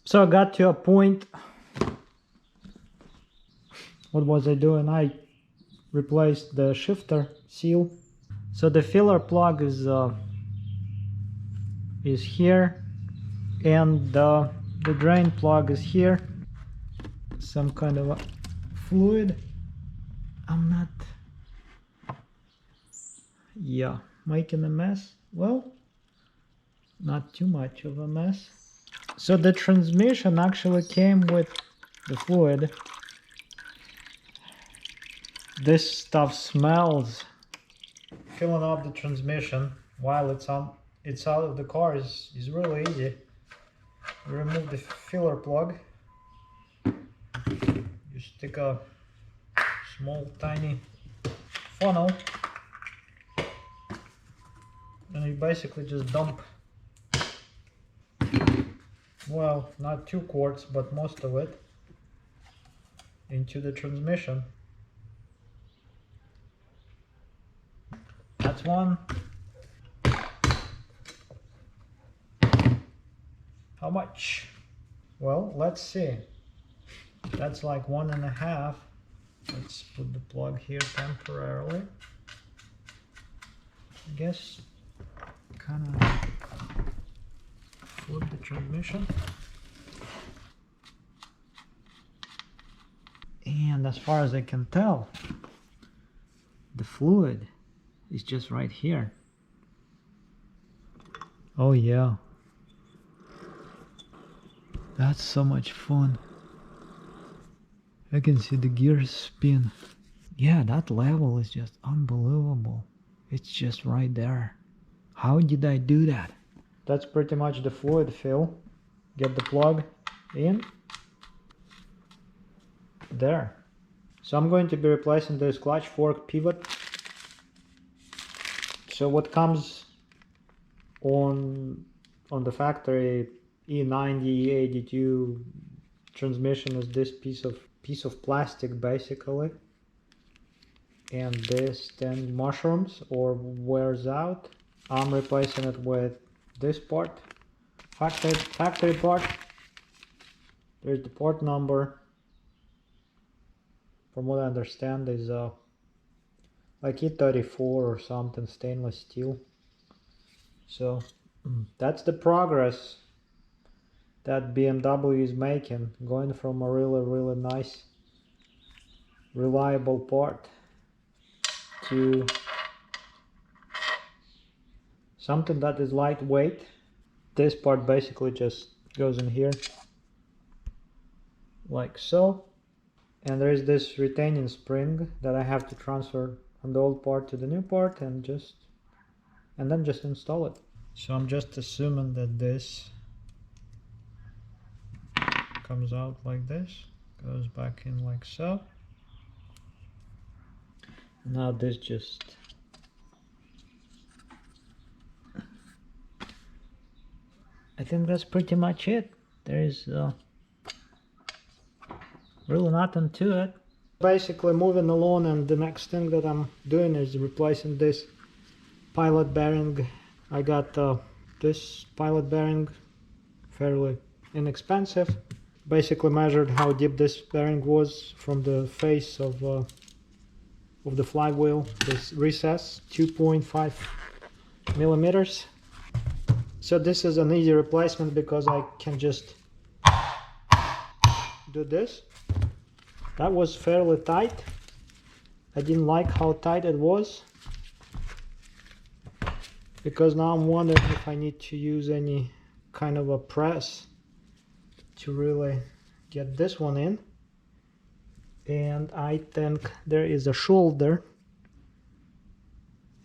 So I got to a point. What was I doing? I replaced the shifter seal. So the filler plug is here, and the drain plug is here. Some kind of a fluid. I'm not, yeah, making a mess. Well, not too much of a mess. So the transmission actually came with the fluid. This stuff smells. Filling up the transmission while it's out of the car is really easy. Remove the filler plug. You stick a small tiny funnel and you basically just dump, well, not 2 quarts but most of it, into the transmission. That's one. How much? Well, let's see. That's like 1.5. Let's put the plug here temporarily. I guess kind of flip the transmission. And as far as I can tell, the fluid is just right here. Oh yeah. That's so much fun. I can see the gears spin. Yeah, that level is just unbelievable. It's just right there. How did I do that? That's pretty much the fluid fill. Get the plug in. There. So I'm going to be replacing this clutch fork pivot. So what comes on the factory E90, E82 transmission is this piece of plastic basically, and this then mushrooms or wears out. I'm replacing it with this part, factory part. There's the part number. From what I understand is like E34 or something, stainless steel. So that's the progress that BMW is making, going from a really nice reliable part to something that is lightweight. This part basically just goes in here like so, and there is this retaining spring that I have to transfer from the old part to the new part and then just install it. So I'm just assuming that this comes out like this, goes back in like so. Now this just I think that's pretty much it. There is really nothing to it. Basically moving along, and the next thing that I'm doing is replacing this pilot bearing. I got this pilot bearing, fairly inexpensive. Basically measured how deep this bearing was from the face of the flywheel, this recess, 2.5 millimeters. So this is an easy replacement because I can just do this. That was fairly tight. I didn't like how tight it was, because now I'm wondering if I need to use any kind of a press to really get this one in. And I think there is a shoulder,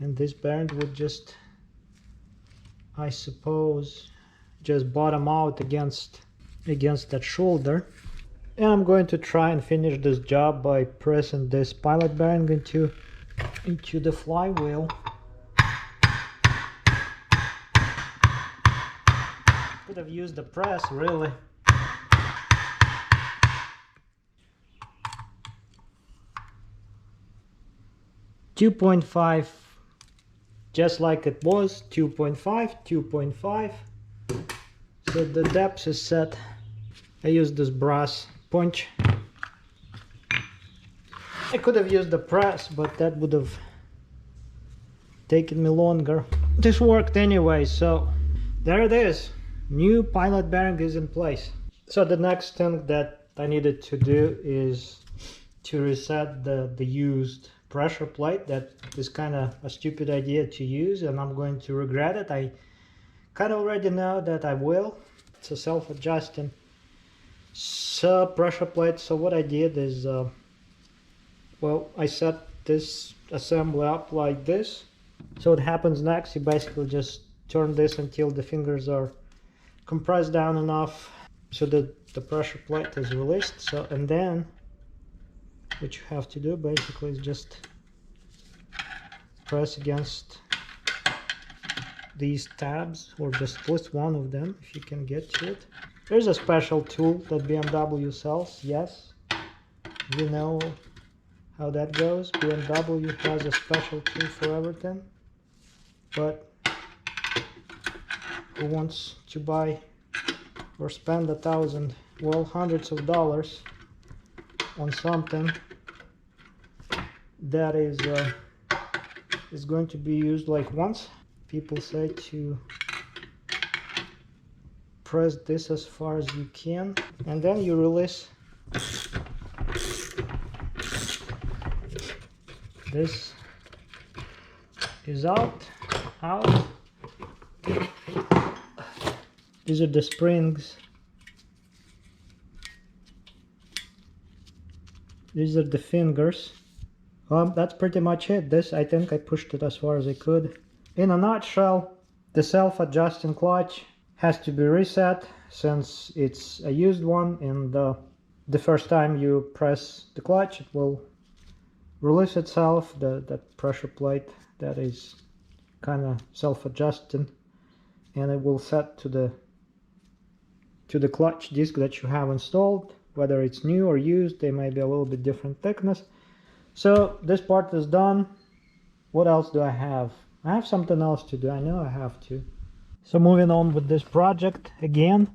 and this bearing would just, I suppose, just bottom out against that shoulder. And I'm going to try and finish this job by pressing this pilot bearing into the flywheel. Could have used the press really. .5, just like it was, 2.5. So the depth is set I used this brass punch. I could have used the press, but that would have taken me longer. This worked anyway, so there it is. New pilot bearing is in place. So the next thing that I needed to do is to reset the used pressure plate. That is kind of a stupid idea to use, and I'm going to regret it. I kind of already know that I will. It's a self-adjusting pressure plate. So what I did is, well, I set this assembly up like this. So what happens next, you basically just turn this until the fingers are compressed down enough so that the pressure plate is released. So, and then what you have to do basically is just press against these tabs, or just twist one of them if you can get to it. There's a special tool that BMW sells. Yes, you know how that goes. BMW has a special tool for everything, but who wants to buy or spend hundreds of dollars on something that is going to be used like once? People say to press this as far as you can, and then you release this is out. These are the springs. These are the fingers. That's pretty much it. This, I think I pushed it as far as I could. In a nutshell, the self-adjusting clutch has to be reset since it's a used one, and the first time you press the clutch it will release itself, that pressure plate that is kind of self-adjusting, and it will set to the clutch disc that you have installed. Whether it's new or used, they may be a little bit different thickness. So this part is done. What else do I have? I have something else to do. I know I have to. So moving on with this project again,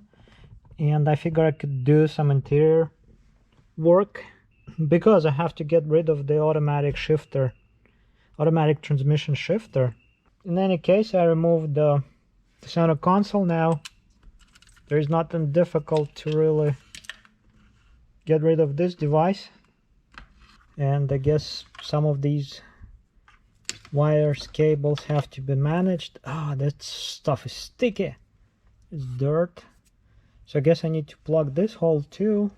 and I figure I could do some interior work because I have to get rid of the automatic transmission shifter. In any case, I removed the center console. Now there is nothing difficult to really get rid of this device, and I guess some of these wires, cables have to be managed. That stuff is sticky. It's dirt. So I guess I need to plug this hole too.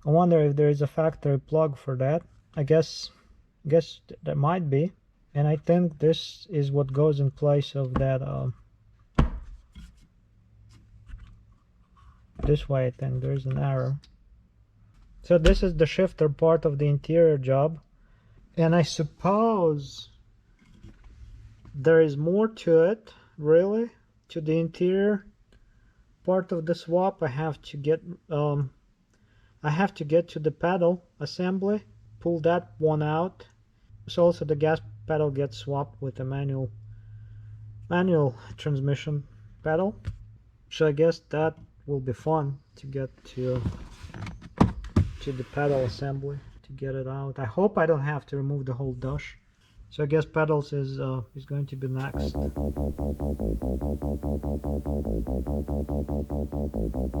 I wonder if there is a factory plug for that. I guess there might be. And I think this is what goes in place of that. This way I think there's an arrow. So this is the shifter part of the interior job. And I suppose there is more to it, really, to the interior part of the swap. I have to get to the pedal assembly, pull that one out. So also the gas pedal gets swapped with a manual transmission pedal. So I guess that will be fun to get to the pedal assembly to get it out. I hope I don't have to remove the whole dash. So I guess pedals is going to be next.